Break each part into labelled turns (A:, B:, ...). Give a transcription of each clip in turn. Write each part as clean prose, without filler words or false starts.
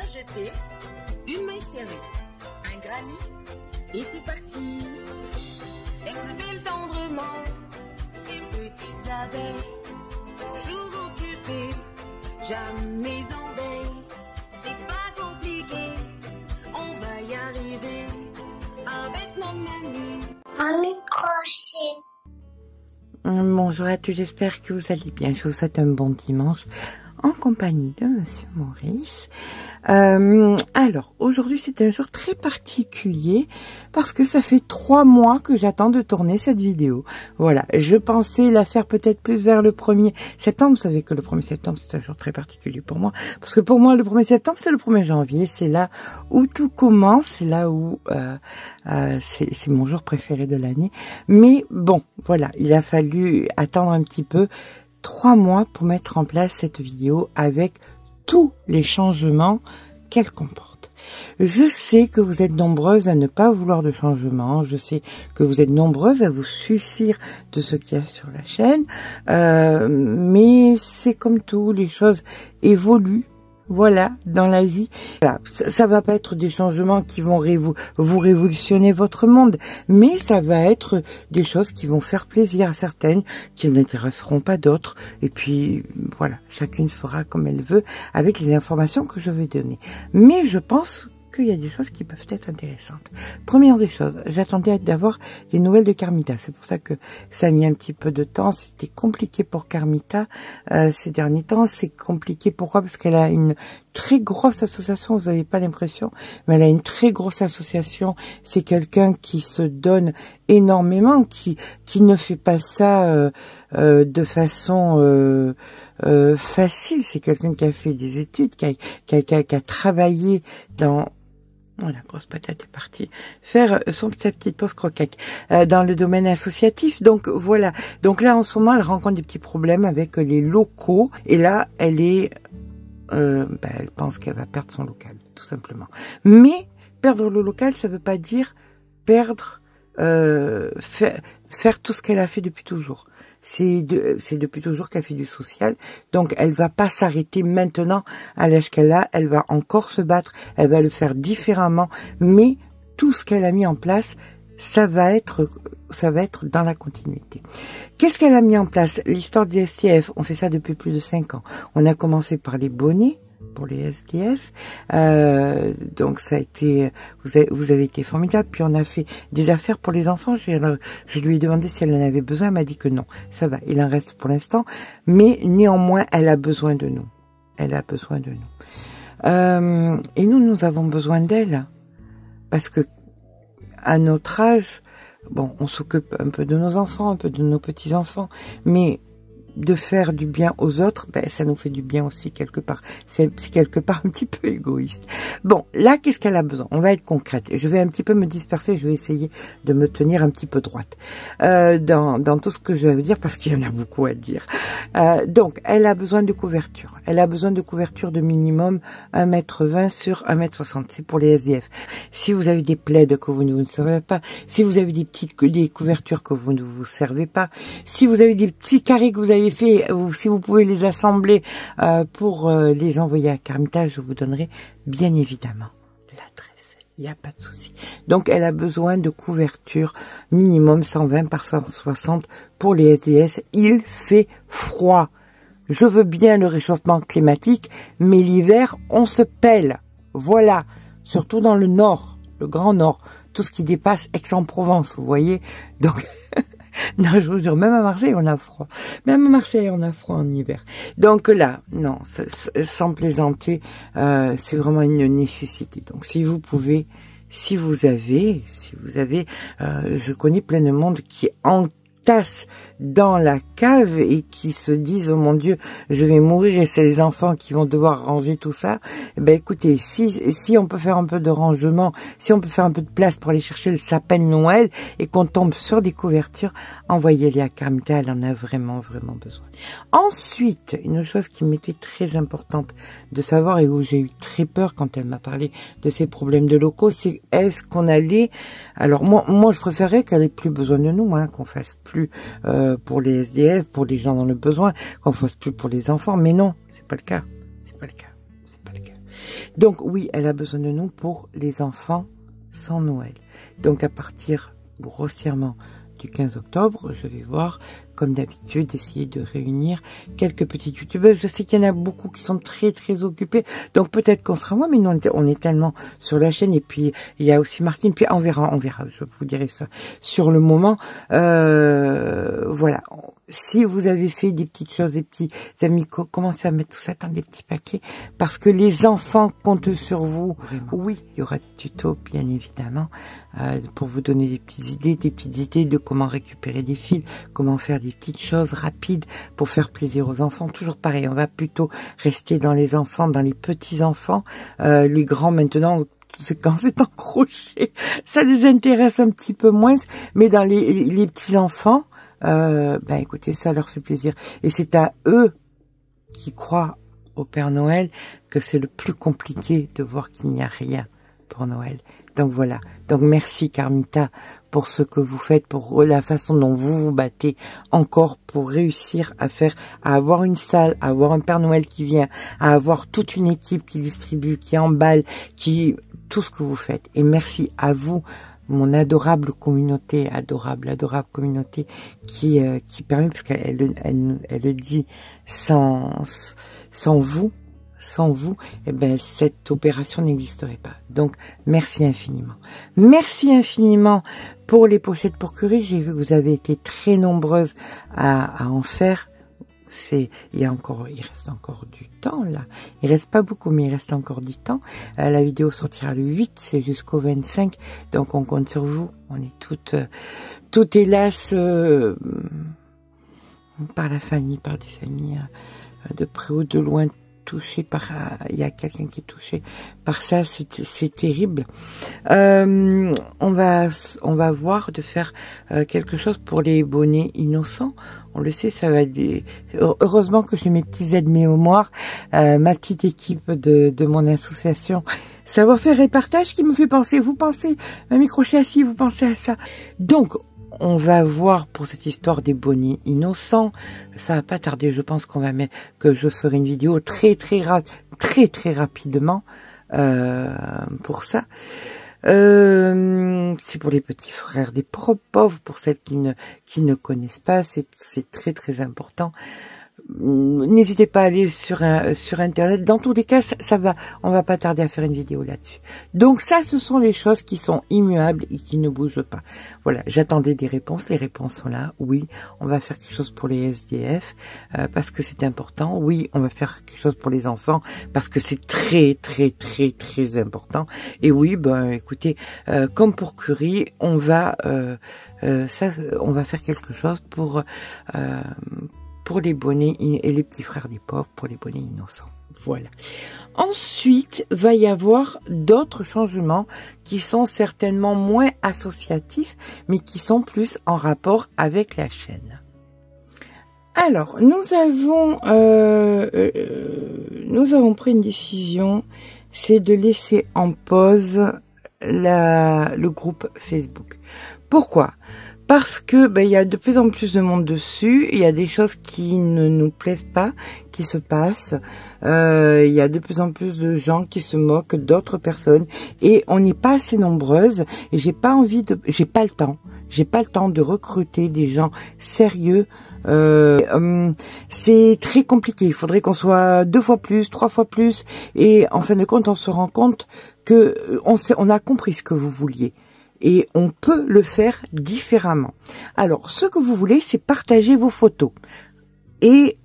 A: jeter, une main serrée, un granit, et c'est parti. Exhibile tendrement ces petites abeilles, toujours occupées, jamais en veille. C'est pas compliqué, on va y arriver avec mon ami.
B: Ami crochet.
C: Bonjour à tous, j'espère que vous allez bien. Je vous souhaite un bon dimanche en compagnie de Monsieur Maurice. Alors, aujourd'hui, c'est un jour très particulier parce que ça fait 3 mois que j'attends de tourner cette vidéo. Voilà, je pensais la faire peut-être plus vers le 1er septembre. Vous savez que le 1er septembre, c'est un jour très particulier pour moi. Parce que pour moi, le 1er septembre, c'est le 1er janvier. C'est là où tout commence. C'est là où c'est mon jour préféré de l'année. Mais bon, voilà, il a fallu attendre un petit peu 3 mois pour mettre en place cette vidéo avec tous les changements qu'elle comporte. Je sais que vous êtes nombreuses à ne pas vouloir de changement. Je sais que vous êtes nombreuses à vous suffire de ce qu'il y a sur la chaîne. Mais c'est comme tout, les choses évoluent. Voilà, dans la vie. Voilà, ça va pas être des changements qui vont vous révolutionner votre monde, mais ça va être des choses qui vont faire plaisir à certaines, qui n'intéresseront pas d'autres. Et puis, voilà, chacune fera comme elle veut avec les informations que je vais donner. Mais je pense qu'il y a des choses qui peuvent être intéressantes. Première des choses, j'attendais d'avoir des nouvelles de Carmita. C'est pour ça que ça a mis un petit peu de temps. C'était compliqué pour Carmita ces derniers temps. C'est compliqué, pourquoi? Parce qu'elle a une très grosse association, vous n'avez pas l'impression, mais elle a une très grosse association. C'est quelqu'un qui se donne énormément, qui ne fait pas ça de façon facile. C'est quelqu'un qui a fait des études, qui a travaillé dans... Oh, la grosse patate est partie faire sa petite pause croquette dans le domaine associatif. Donc voilà. Donc là, en ce moment, elle rencontre des petits problèmes avec les locaux. Et là, elle est... elle pense qu'elle va perdre son local, tout simplement. Mais perdre le local, ça veut pas dire perdre... faire tout ce qu'elle a fait depuis toujours. C'est depuis toujours qu'elle fait du social. Donc, elle va pas s'arrêter maintenant à l'âge qu'elle a. Elle va encore se battre. Elle va le faire différemment. Mais tout ce qu'elle a mis en place, ça va être dans la continuité. Qu'est-ce qu'elle a mis en place? L'histoire des SDF, on fait ça depuis plus de 5 ans. On a commencé par les bonnets pour les SDF, donc ça a été, vous avez été formidable. Puis on a fait des affaires pour les enfants. Je lui ai demandé si elle en avait besoin, elle m'a dit que non, ça va, il en reste pour l'instant, mais néanmoins elle a besoin de nous, elle a besoin de nous, et nous avons besoin d'elle, parce que à notre âge, bon, on s'occupe un peu de nos enfants, un peu de nos petits-enfants, mais de faire du bien aux autres, ça nous fait du bien aussi quelque part. C'est quelque part un petit peu égoïste. Bon, là, qu'est-ce qu'elle a besoin? On va être concrète. Je vais un petit peu me disperser, je vais essayer de me tenir un petit peu droite dans tout ce que je vais dire, parce qu'il y en a beaucoup à dire. Donc, elle a besoin de couverture. Elle a besoin de couverture de minimum 1,20 m sur 1,60 m. C'est pour les SDF. Si vous avez des plaids que vous ne savez pas, si vous avez des couvertures que vous ne vous servez pas, si vous avez des petits carrés que vous avez fait, ou si vous pouvez les assembler pour les envoyer à Carmita, je vous donnerai bien évidemment l'adresse. Il n'y a pas de souci. Donc, elle a besoin de couverture minimum 120 par 160 pour les SDS. Il fait froid. Je veux bien le réchauffement climatique, mais l'hiver, on se pèle. Voilà. Surtout dans le nord, le grand nord. Tout ce qui dépasse Aix-en-Provence, vous voyez. Donc... Non, je vous jure, même à Marseille, on a froid. Même à Marseille, on a froid en hiver. Donc là, non, sans plaisanter, c'est vraiment une nécessité. Donc si vous pouvez, si vous avez, je connais plein de monde qui entasse dans la cave et qui se disent, oh mon Dieu, je vais mourir et c'est les enfants qui vont devoir ranger tout ça. Ben écoutez, si on peut faire un peu de rangement, si on peut faire un peu de place pour aller chercher le sapin de Noël et qu'on tombe sur des couvertures, envoyez-les à Carmita, elle en a vraiment, vraiment besoin. Ensuite, une chose qui m'était très importante de savoir et où j'ai eu très peur quand elle m'a parlé de ces problèmes de locaux, c'est est-ce qu'on allait... Alors moi je préférais qu'elle ait plus besoin de nous, hein, qu'on fasse plus pour les SDF, pour les gens dans le besoin, qu'on fasse plus pour les enfants, mais non, c'est pas le cas, c'est pas le cas, c'est pas le cas. Donc oui, elle a besoin de nous pour les enfants sans Noël. Donc à partir grossièrement du 15 octobre, je vais voir, comme d'habitude, essayer de réunir quelques petites youtubeuses. Je sais qu'il y en a beaucoup qui sont très occupés, donc peut-être qu'on sera moins, mais nous on est tellement sur la chaîne, et puis il y a aussi Martine, puis on verra, je vous dirai ça sur le moment. Voilà, si vous avez fait des petites choses, des petits amis, commencez à mettre tout ça dans des petits paquets, parce que les enfants comptent sur vous. Vraiment. Oui, il y aura des tutos, bien évidemment, pour vous donner des petites idées de comment récupérer des fils, comment faire des petites choses rapides pour faire plaisir aux enfants. Toujours pareil, on va plutôt rester dans les enfants, dans les petits-enfants. Les grands, maintenant, quand c'est en crochet, ça les intéresse un petit peu moins, mais dans les petits-enfants, ben écoutez, ça leur fait plaisir. Et c'est à eux qui croient au Père Noël que c'est le plus compliqué de voir qu'il n'y a rien pour Noël. Donc voilà. Donc merci Carmita pour ce que vous faites, pour la façon dont vous vous battez encore pour réussir à avoir une salle, à avoir un Père Noël qui vient, à avoir toute une équipe qui distribue, qui emballe, tout ce que vous faites. Et merci à vous, mon adorable communauté, adorable communauté qui permet, parce qu'elle le dit, sans vous, eh ben, cette opération n'existerait pas. Donc, merci infiniment. Merci infiniment pour les pochettes pour Curie. J'ai vu que vous avez été très nombreuses à en faire. Il reste encore du temps, là. Il reste pas beaucoup, mais il reste encore du temps. La vidéo sortira le 8, c'est jusqu'au 25. Donc, on compte sur vous. On est toutes hélas, par la famille, par des amis, de près ou de loin, touché par, il y a quelqu'un qui est touché par ça, c'est terrible. On va voir de faire quelque chose pour les bonnets innocents. On le sait, ça va être heureusement que j'ai mes petits aides mémoire, ma petite équipe de mon association Savoir-faire et partage qui me fait penser, vous pensez à mes crochets assis, vous pensez à ça. Donc, on va voir pour cette histoire des bonnets innocents. Ça va pas tarder, je pense que je ferai une vidéo très rapidement pour ça. C'est pour les petits frères des pauvres, pour celles qui ne connaissent pas, c'est très important. N'hésitez pas à aller sur internet. Dans tous les cas, on va pas tarder à faire une vidéo là-dessus. Donc ça, ce sont les choses qui sont immuables et qui ne bougent pas. Voilà, j'attendais des réponses. Les réponses sont là. Oui, on va faire quelque chose pour les SDF parce que c'est important. Oui, on va faire quelque chose pour les enfants parce que c'est très important. Et oui, ben écoutez, comme pour Curie, on va faire quelque chose pour les bonnets et les petits frères des pauvres, pour les bonnets innocents. Voilà. Ensuite, va y avoir d'autres changements qui sont certainement moins associatifs, mais qui sont plus en rapport avec la chaîne. Alors, nous avons pris une décision, c'est de laisser en pause le groupe Facebook. Pourquoi ? Parce que il y a de plus en plus de monde dessus, il y a des choses qui ne nous plaisent pas, qui se passent, il y a de plus en plus de gens qui se moquent d'autres personnes et on n'est pas assez nombreuses et j'ai pas le temps de recruter des gens sérieux. C'est très compliqué, il faudrait qu'on soit 2 fois plus, 3 fois plus et en fin de compte on se rend compte que on a compris ce que vous vouliez. Et on peut le faire différemment. Alors, ce que vous voulez, c'est partager vos photos. Et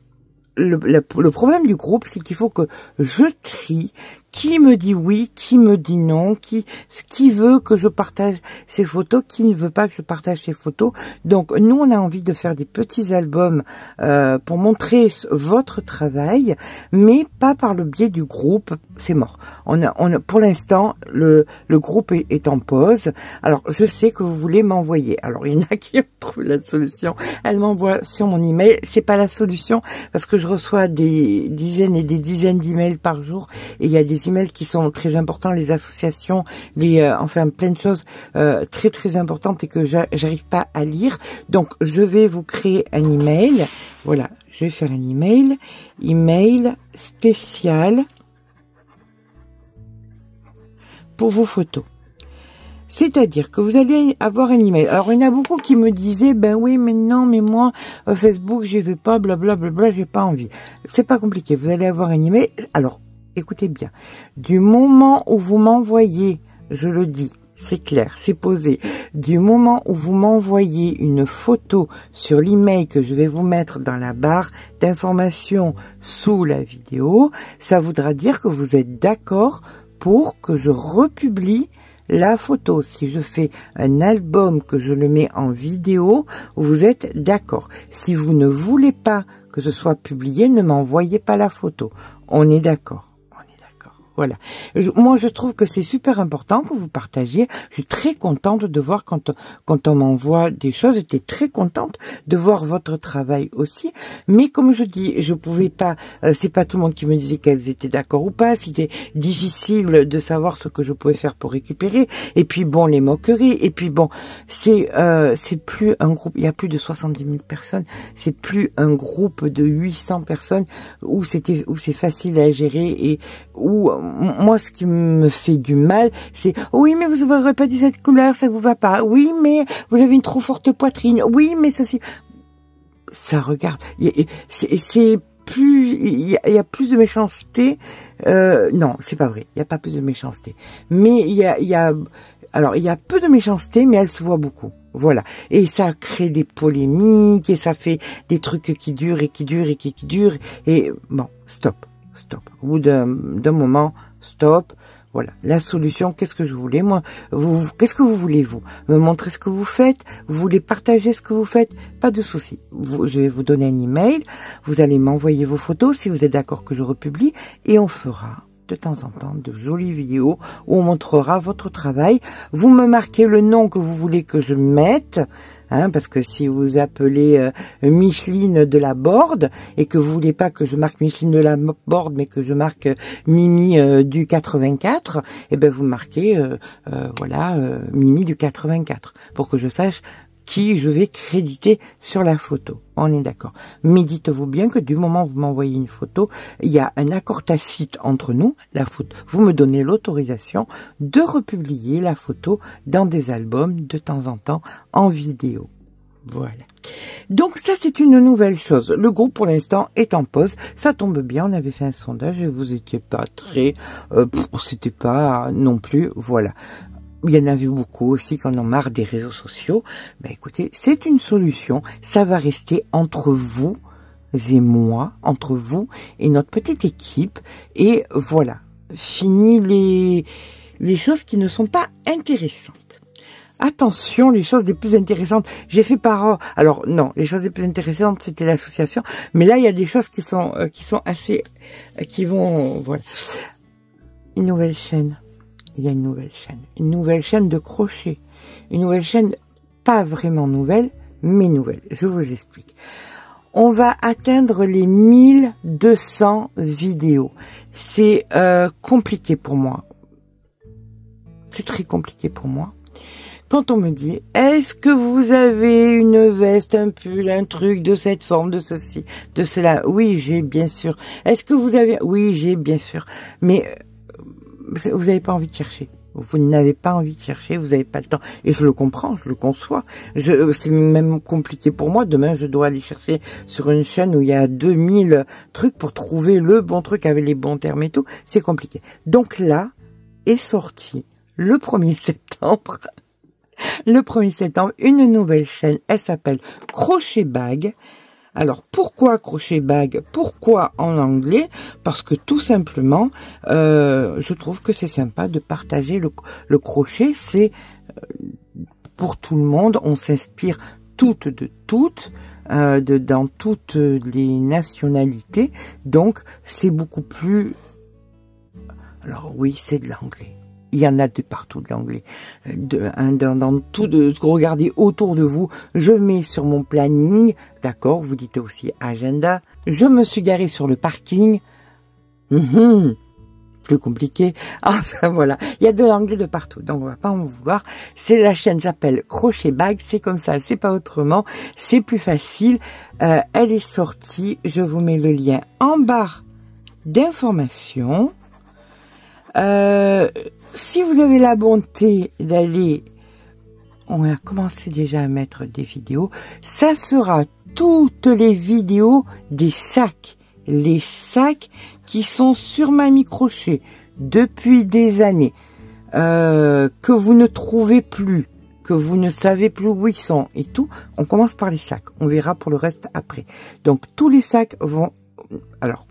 C: le problème du groupe, c'est qu'il faut que je trie qui me dit oui, qui me dit non, qui veut que je partage ses photos, qui ne veut pas que je partage ses photos. Donc, nous, on a envie de faire des petits albums pour montrer votre travail, mais pas par le biais du groupe. C'est mort. Pour l'instant, le groupe est en pause. Alors, je sais que vous voulez m'envoyer. Alors, il y en a qui ont trouvé la solution. Elle m'envoie sur mon email. C'est pas la solution parce que je reçois des dizaines et des dizaines d'emails par jour et il y a des emails qui sont très importants, les associations, enfin plein de choses très importantes et que j'arrive pas à lire. Donc je vais vous créer un email. Voilà, je vais faire un email spécial pour vos photos. C'est-à-dire que vous allez avoir un email. Alors, il y en a beaucoup qui me disaient, ben oui, mais non, mais moi, Facebook, j'y vais pas, blablabla, j'ai pas envie. C'est pas compliqué. Vous allez avoir un email. Alors, écoutez bien. Du moment où vous m'envoyez, je le dis, c'est clair, c'est posé. Du moment où vous m'envoyez une photo sur l'email que je vais vous mettre dans la barre d'information sous la vidéo, ça voudra dire que vous êtes d'accord pour que je republie la photo. Si je fais un album, que je le mets en vidéo, vous êtes d'accord. Si vous ne voulez pas que ce soit publié, ne m'envoyez pas la photo. On est d'accord. Voilà. Moi, je trouve que c'est super important que vous partagiez. Je suis très contente de voir quand on m'envoie des choses. J'étais très contente de voir votre travail aussi. Mais comme je dis, je pouvais pas, c'est pas tout le monde qui me disait qu'elles étaient d'accord ou pas. C'était difficile de savoir ce que je pouvais faire pour récupérer. Et puis bon, les moqueries. Et puis bon, c'est plus un groupe, il y a plus de 70 000 personnes. C'est plus un groupe de 800 personnes où c'est facile à gérer et où, moi, ce qui me fait du mal, c'est « Oui, mais vous n'aurez pas dit cette couleur, ça vous va pas. Oui, mais vous avez une trop forte poitrine. Oui, mais ceci... » Ça regarde. C'est plus... Il y a plus de méchanceté. Non, c'est pas vrai. Il n'y a pas plus de méchanceté. Mais alors, il y a peu de méchanceté, mais elle se voit beaucoup. Voilà. Et ça crée des polémiques, et ça fait des trucs qui durent et qui durent et qui durent. Et bon, stop. Au bout d'un moment, stop. Voilà. La solution, qu'est-ce que je voulais, moi? Qu'est-ce que vous voulez, vous? Me montrer ce que vous faites? Vous voulez partager ce que vous faites? Pas de souci. Je vais vous donner un email. Vous allez m'envoyer vos photos si vous êtes d'accord que je republie. Et on fera de temps en temps de jolies vidéos où on montrera votre travail. Vous me marquez le nom que vous voulez que je mette. Parce que si vous appelez Micheline de la Borde et que vous voulez pas que je marque Micheline de la Borde mais que je marque Mimi du 84, eh ben vous marquez Mimi du 84 pour que je sache qui je vais créditer sur la photo. On est d'accord. Mais dites-vous bien que du moment où vous m'envoyez une photo, il y a un accord tacite entre nous, la photo. Vous me donnez l'autorisation de republier la photo dans des albums de temps en temps en vidéo. Voilà. Donc ça, c'est une nouvelle chose. Le groupe, pour l'instant, est en pause. Ça tombe bien, on avait fait un sondage et vous étiez pas très... c'était pas non plus... Voilà. Il y en avait beaucoup aussi qui en ont marre des réseaux sociaux. Ben écoutez, c'est une solution. Ça va rester entre vous et moi, entre vous et notre petite équipe. Et voilà, fini les choses qui ne sont pas intéressantes. Attention, les choses les plus intéressantes. J'ai fait par... Alors non, les choses les plus intéressantes, c'était l'association. Mais là, il y a des choses qui sont assez... qui vont... Voilà. Une nouvelle chaîne. Il y a une nouvelle chaîne de crochet, une nouvelle chaîne pas vraiment nouvelle, mais nouvelle. Je vous explique. On va atteindre les 1200 vidéos. C'est compliqué pour moi. C'est très compliqué pour moi. Quand on me dit, est-ce que vous avez une veste, un pull, un truc de cette forme, de ceci, de cela? Oui, j'ai bien sûr. Est-ce que vous avez... Oui, j'ai bien sûr. Mais... vous n'avez pas envie de chercher. Vous n'avez pas envie de chercher, vous n'avez pas le temps. Et je le comprends, je le conçois. C'est même compliqué pour moi. Demain, je dois aller chercher sur une chaîne où il y a 2000 trucs pour trouver le bon truc avec les bons termes et tout. C'est compliqué. Donc là, est sorti le 1er septembre. Le 1er septembre, une nouvelle chaîne. Elle s'appelle Crochet Bag. Alors, pourquoi crochet bag? Pourquoi en anglais? Parce que tout simplement, je trouve que c'est sympa de partager le crochet. C'est pour tout le monde. On s'inspire toutes de toutes, dans toutes les nationalités. Donc, c'est beaucoup plus... Alors oui, c'est de l'anglais. Il y en a de partout de l'anglais. Dans tout, regardez autour de vous. Je mets sur mon planning, d'accord, vous dites aussi agenda. Je me suis garée sur le parking. Plus compliqué. Enfin voilà, il y a de l'anglais de partout, donc on va pas en vouloir. La chaîne s'appelle Crochet Bag, c'est comme ça, c'est pas autrement, c'est plus facile. Elle est sortie, je vous mets le lien en barre d'information. Si vous avez la bonté d'aller, on a commencé déjà à mettre des vidéos, ça sera toutes les vidéos des sacs. Les sacs qui sont sur Mamie Crochet depuis des années, que vous ne trouvez plus, que vous ne savez plus où ils sont et tout. On commence par les sacs. On verra pour le reste après. Donc, tous les sacs vont... Alors,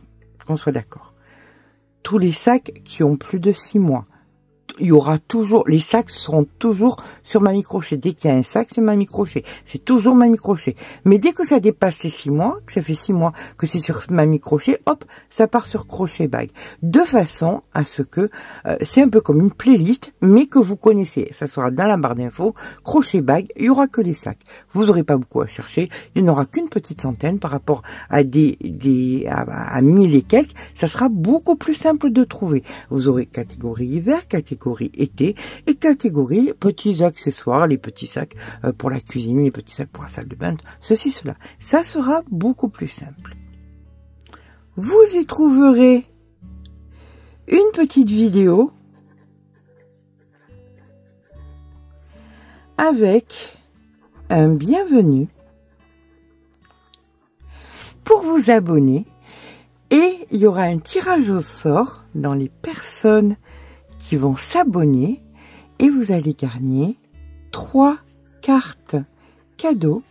C: qu'on soit d'accord. Tous les sacs qui ont plus de 6 mois. Il y aura toujours, les sacs seront toujours sur Mamie Crochet. Dès qu'il y a un sac, c'est Mamie Crochet. C'est toujours Mamie Crochet. Mais dès que ça dépasse les 6 mois, que ça fait 6 mois que c'est sur Mamie Crochet, hop, ça part sur Crochet Bag. De façon à ce que, c'est un peu comme une playlist, mais que vous connaissez. Ça sera dans la barre d'infos, Crochet Bag, il y aura que les sacs. Vous n'aurez pas beaucoup à chercher. Il n'y en aura qu'une petite centaine par rapport à à 1000 et quelques. Ça sera beaucoup plus simple de trouver. Vous aurez catégorie hiver, catégorie été et catégorie petits accessoires, les petits sacs pour la cuisine, les petits sacs pour la salle de bain, ceci, cela. Ça sera beaucoup plus simple. Vous y trouverez une petite vidéo avec un bienvenue pour vous abonner et il y aura un tirage au sort dans les personnes qui vont s'abonner et vous allez gagner 3 cartes cadeaux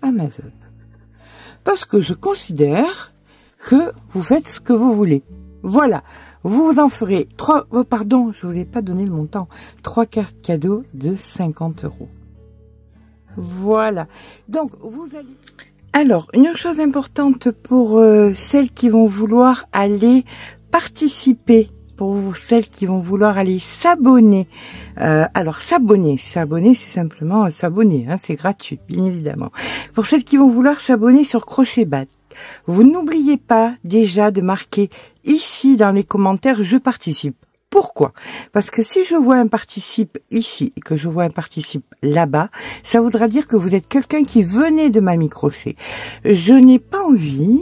C: Amazon. Parce que je considère que vous faites ce que vous voulez. Voilà. Vous en ferez 3, oh pardon, je vous ai pas donné le montant. 3 cartes cadeaux de 50 €. Voilà. Donc, vous allez... Alors, une chose importante pour celles qui vont vouloir aller participer, pour celles qui vont vouloir aller s'abonner. Alors, s'abonner, c'est simplement s'abonner, hein, c'est gratuit, bien évidemment. Pour celles qui vont vouloir s'abonner sur Crochet Bag, vous n'oubliez pas déjà de marquer ici dans les commentaires « Je participe ». Pourquoi? Parce que si je vois un participe ici et que je vois un participe là-bas, ça voudra dire que vous êtes quelqu'un qui venait de Mamie Crochet. Je n'ai pas envie,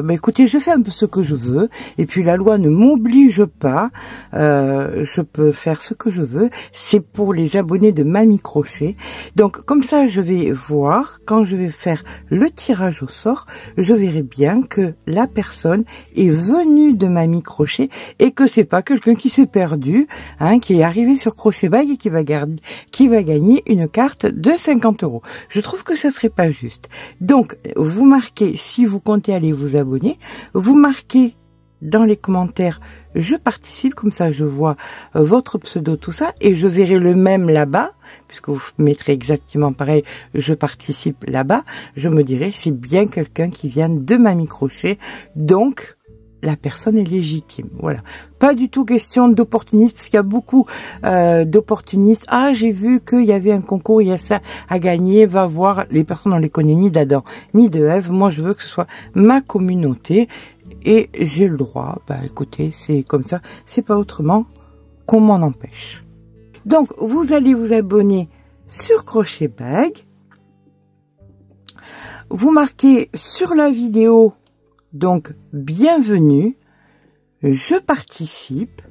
C: écoutez, je fais un peu ce que je veux, et puis la loi ne m'oblige pas, je peux faire ce que je veux, c'est pour les abonnés de Mamie Crochet. Donc comme ça, je vais voir, quand je vais faire le tirage au sort, je verrai bien que la personne est venue de Mamie Crochet et que c'est pas quelqu'un qui s'est perdu, hein, qui est arrivé sur Crochet Bag et qui va gagner une carte de 50 €. Je trouve que ça serait pas juste. Donc, vous marquez, si vous comptez aller vous abonner, vous marquez dans les commentaires « Je participe », comme ça je vois votre pseudo, tout ça, et je verrai le même là-bas, puisque vous mettrez exactement pareil « Je participe » là-bas, je me dirai c'est bien quelqu'un qui vient de Mamie Crochet, donc la personne est légitime. Voilà. Pas du tout question d'opportunisme, parce qu'il y a beaucoup d'opportunistes. Ah, j'ai vu qu'il y avait un concours, il y a ça à gagner, va voir. Les personnes, on les connaît ni d'Adam ni de Ève. Moi, je veux que ce soit ma communauté et j'ai le droit. Bah, écoutez, c'est comme ça. C'est pas autrement qu'on m'en empêche. Donc, vous allez vous abonner sur Crochet Bag. Vous marquez sur la vidéo, donc, bienvenue, je participe.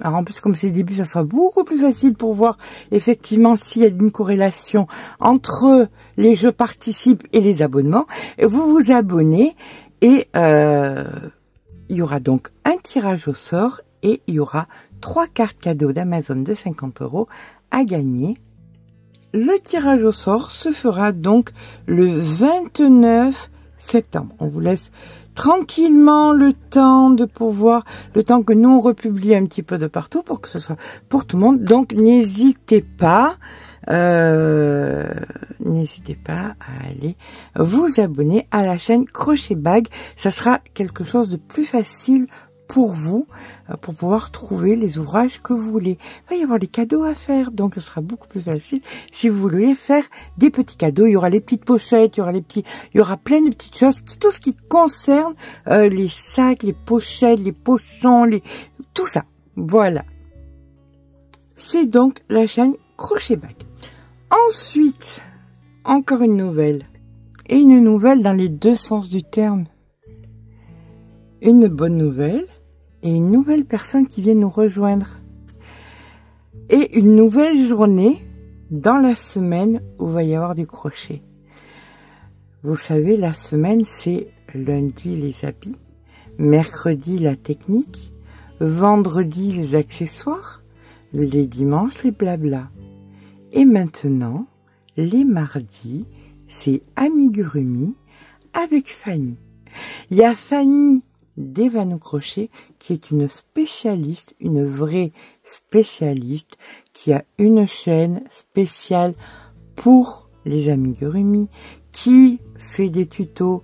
C: Alors, en plus, comme c'est le début, ça sera beaucoup plus facile pour voir, effectivement, s'il y a une corrélation entre les je participe et les abonnements. Vous vous abonnez et il y aura donc un tirage au sort et il y aura 3 cartes cadeaux d'Amazon de 50 € à gagner. Le tirage au sort se fera donc le 29 septembre. On vous laisse tranquillement le temps de pouvoir, le temps que nous on republie un petit peu de partout pour que ce soit pour tout le monde. Donc n'hésitez pas à aller vous abonner à la chaîne Crochet Bag. Ça sera quelque chose de plus facile pour vous, pour pouvoir trouver les ouvrages que vous voulez. Il va y avoir des cadeaux à faire, donc ce sera beaucoup plus facile si vous voulez faire des petits cadeaux. Il y aura les petites pochettes, il y aura plein de petites choses, tout ce qui concerne les sacs, les pochettes, les pochons, tout ça. Voilà. C'est donc la chaîne Crochet Bag. Ensuite, encore une nouvelle. Et une nouvelle dans les deux sens du terme. une bonne nouvelle et une nouvelle personne qui vient nous rejoindre. Et une nouvelle journée dans la semaine où il va y avoir du crochet. Vous savez, la semaine, c'est lundi les habits, mercredi la technique, vendredi les accessoires, les dimanches les blabla. Et maintenant, les mardis, c'est amigurumi avec Fanny. Il y a Fanny d'Evano Crochet qui est une spécialiste, une vraie spécialiste qui a une chaîne spéciale pour les amigurumi, qui fait des tutos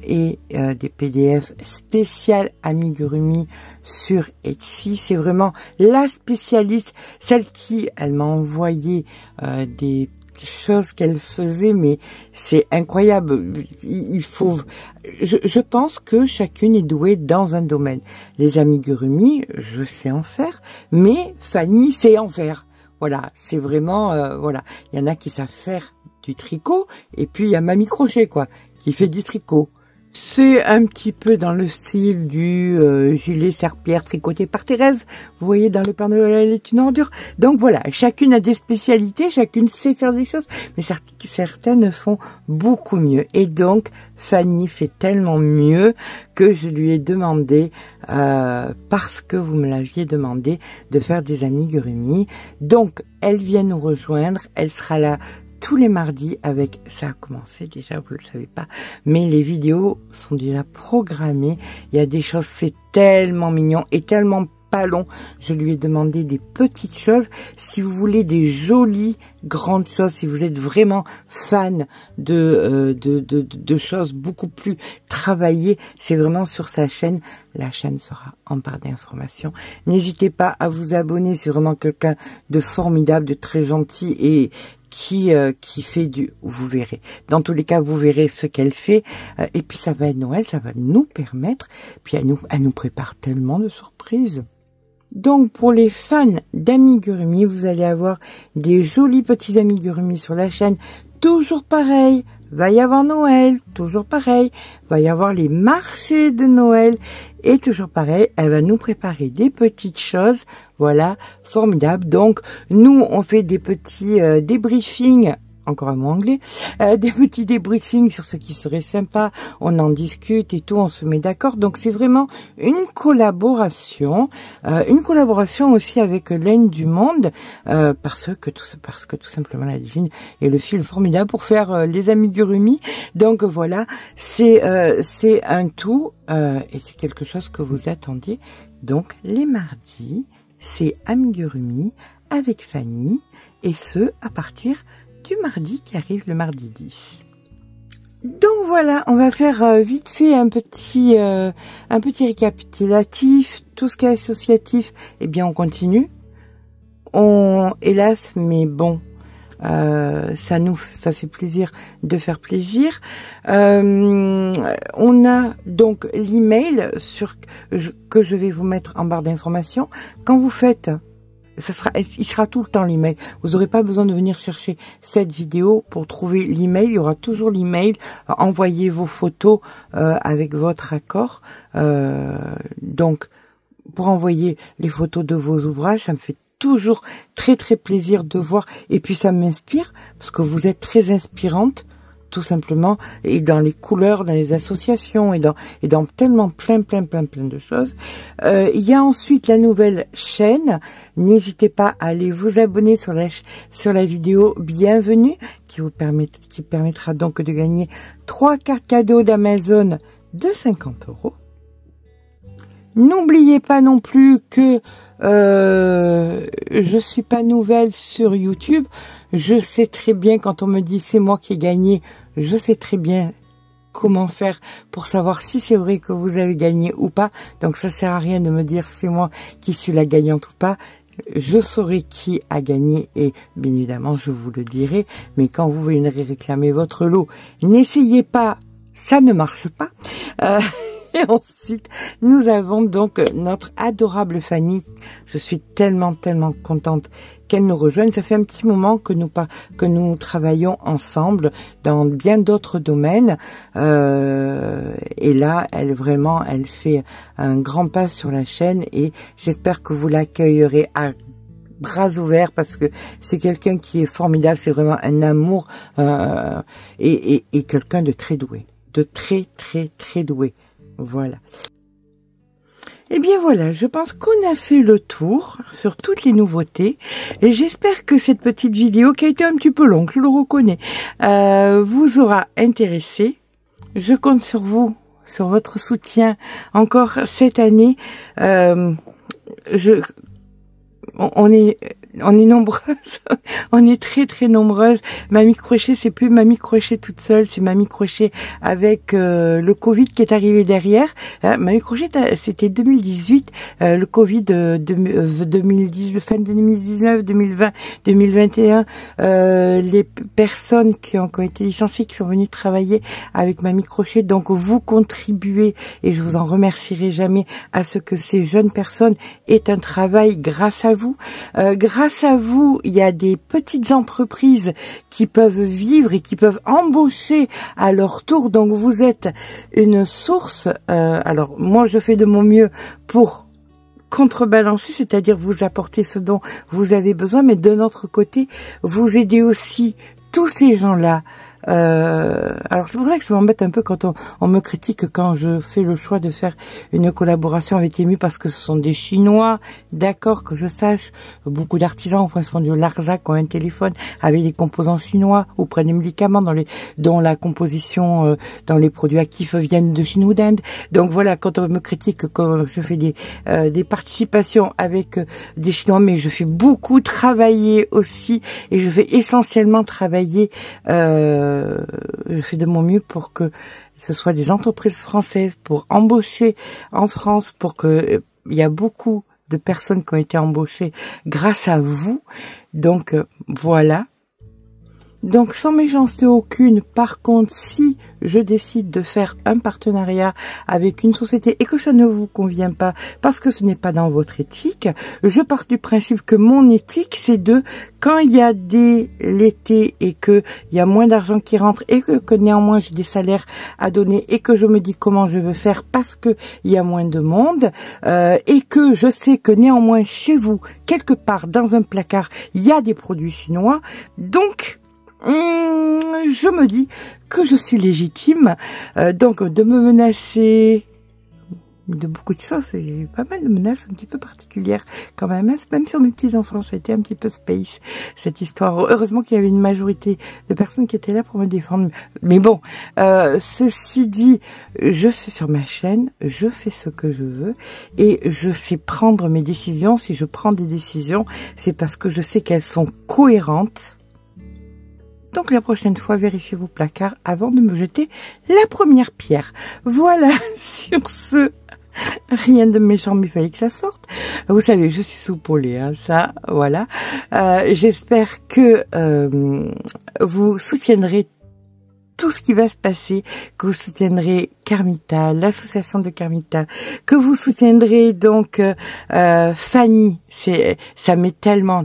C: et des PDF spécial amigurumi sur Etsy. C'est vraiment la spécialiste, celle qui, elle m'a envoyé des choses qu'elle faisait, mais c'est incroyable. Il faut, je pense que chacune est douée dans un domaine. Les amigurumi, je sais en faire, mais Fanny sait en faire. Voilà, c'est vraiment, voilà. Il y en a qui savent faire du tricot, et puis il y a Mamie Crochet, quoi, qui fait du tricot. C'est un petit peu dans le style du gilet serpillère tricoté par Thérèse. Vous voyez, dans le Père Noël est une ordure. Donc voilà, chacune a des spécialités, chacune sait faire des choses, mais certaines font beaucoup mieux. Et donc, Fanny fait tellement mieux que je lui ai demandé, parce que vous me l'aviez demandé, de faire des amigurumi. Donc, elle vient nous rejoindre, elle sera là tous les mardis avec, ça a commencé déjà, vous le savez pas, mais les vidéos sont déjà programmées. Il y a des choses, c'est tellement mignon et tellement pas long. Je lui ai demandé des petites choses. Si vous voulez des jolies grandes choses, si vous êtes vraiment fan de choses beaucoup plus travaillées, c'est vraiment sur sa chaîne. La chaîne sera en barre d'informations. N'hésitez pas à vous abonner. C'est vraiment quelqu'un de formidable, de très gentil et qui fait du, vous verrez. Dans tous les cas, vous verrez ce qu'elle fait. Et puis ça va être Noël, ça va nous permettre. Puis elle nous prépare tellement de surprises. Donc pour les fans d'amigurumi, vous allez avoir des jolis petits amigurumi sur la chaîne. Toujours pareil, va y avoir Noël, toujours pareil, va y avoir les marchés de Noël, et toujours pareil, elle va nous préparer des petites choses, voilà, formidable. Donc, nous, on fait des petits débriefings, encore un mot anglais, des petits débriefings sur ce qui serait sympa, on en discute et tout, on se met d'accord. Donc c'est vraiment une collaboration aussi avec Laine du Monde, parce que tout simplement la Divine est le fil formidable pour faire les amigurumi. Donc voilà, c'est un tout, et c'est quelque chose que vous attendiez. Donc les mardis, c'est amigurumi avec Fanny, et ce à partir du mardi qui arrive, le mardi 10. Donc voilà, on va faire vite fait un petit récapitulatif. Tout ce qui est associatif, eh bien on continue. Hélas, mais bon, ça fait plaisir de faire plaisir. On a donc l'email que je vais vous mettre en barre d'informations. Quand vous faites, il sera tout le temps l'email. Vous n'aurez pas besoin de venir chercher cette vidéo pour trouver l'email. Il y aura toujours l'email. Envoyez vos photos avec votre accord. Donc, pour envoyer les photos de vos ouvrages, ça me fait toujours très très plaisir de voir. Et puis ça m'inspire parce que vous êtes très inspirante, tout simplement, et dans les couleurs, dans les associations, et dans tellement plein de choses. Il y a ensuite la nouvelle chaîne. N'hésitez pas à aller vous abonner sur la vidéo bienvenue, qui permettra donc de gagner 3 cartes cadeaux d'Amazon de 50 €. N'oubliez pas non plus que je suis pas nouvelle sur YouTube. Je sais très bien, quand on me dit c'est moi qui ai gagné, je sais très bien comment faire pour savoir si c'est vrai que vous avez gagné ou pas. Donc ça sert à rien de me dire c'est moi qui suis la gagnante ou pas. Je saurai qui a gagné et bien évidemment je vous le dirai. Mais quand vous viendrez réclamer votre lot, n'essayez pas, ça ne marche pas. Et ensuite, nous avons donc notre adorable Fanny. Je suis tellement contente qu'elle nous rejoigne. Ça fait un petit moment que nous travaillons ensemble dans bien d'autres domaines. Et là, elle fait un grand pas sur la chaîne et j'espère que vous l'accueillerez à bras ouverts parce que c'est quelqu'un qui est formidable. C'est vraiment un amour et quelqu'un de très doué. De très doué. Voilà. Et bien voilà, je pense qu'on a fait le tour sur toutes les nouveautés. Et j'espère que cette petite vidéo, qui a été un petit peu longue, je le reconnais, vous aura intéressé. Je compte sur vous, sur votre soutien encore cette année. On est nombreuses, on est très nombreuses. Mamie Crochet, c'est plus Mamie Crochet toute seule, c'est Mamie Crochet avec le Covid qui est arrivé derrière. Mamie Crochet, c'était 2018, le Covid 2010, fin 2019, 2020, 2021. Les personnes qui ont été licenciées, qui sont venues travailler avec Mamie Crochet, donc vous contribuez et je vous en remercierai jamais à ce que ces jeunes personnes aient un travail grâce à vous. Grâce à vous, il y a des petites entreprises qui peuvent vivre et qui peuvent embaucher à leur tour. Donc vous êtes une source. Alors moi, je fais de mon mieux pour contrebalancer, c'est-à-dire vous apporter ce dont vous avez besoin, mais de notre côté, vous aidez aussi tous ces gens-là. Alors c'est pour ça que ça m'embête un peu quand on me critique quand je fais le choix de faire une collaboration avec Temu parce que ce sont des Chinois, d'accord, que je sache, beaucoup d'artisans font du Larzac, ont un téléphone avec des composants chinois ou prennent des médicaments dont la composition dans les produits actifs viennent de Chine ou d'Inde. Donc voilà, quand on me critique quand je fais des participations avec des Chinois, mais je fais beaucoup travailler aussi et je vais essentiellement travailler je fais de mon mieux pour que ce soit des entreprises françaises pour embaucher en France, pour que il y a beaucoup de personnes qui ont été embauchées grâce à vous. Donc voilà. Donc sans méchanceté aucune, par contre, si je décide de faire un partenariat avec une société et que ça ne vous convient pas parce que ce n'est pas dans votre éthique, je pars du principe que mon éthique, c'est quand il y a l'été et que il y a moins d'argent qui rentre et que néanmoins j'ai des salaires à donner et que je me dis comment je veux faire parce que il y a moins de monde et que je sais que néanmoins chez vous, quelque part dans un placard, il y a des produits chinois, donc je me dis que je suis légitime, donc de me menacer de beaucoup de choses, c'est pas mal de menaces un petit peu particulières quand même, hein. Même sur mes petits-enfants, ça a été un petit peu space, cette histoire. Heureusement qu'il y avait une majorité de personnes qui étaient là pour me défendre. Mais bon, ceci dit, je suis sur ma chaîne, je fais ce que je veux et je sais prendre mes décisions. Si je prends des décisions, c'est parce que je sais qu'elles sont cohérentes. Donc la prochaine fois, vérifiez vos placards avant de me jeter la première pierre. Voilà, sur ce, rien de méchant, mais il fallait que ça sorte. Vous savez, je suis soupolée, hein, ça, voilà. J'espère que vous soutiendrez tout ce qui va se passer, que vous soutiendrez Carmita, l'association de Carmita, que vous soutiendrez donc Fanny. Ça m'est tellement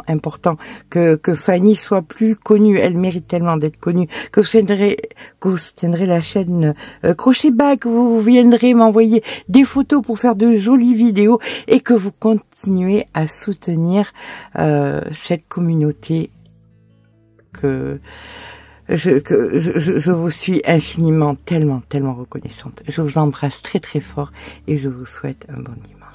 C: important que Fanny soit plus connue. Elle mérite tellement d'être connue. Que vous soutiendrez la chaîne Crochet Bag, que vous viendrez m'envoyer des photos pour faire de jolies vidéos et que vous continuez à soutenir cette communauté que je vous suis infiniment, tellement reconnaissante. Je vous embrasse très fort et je vous souhaite un bon dimanche.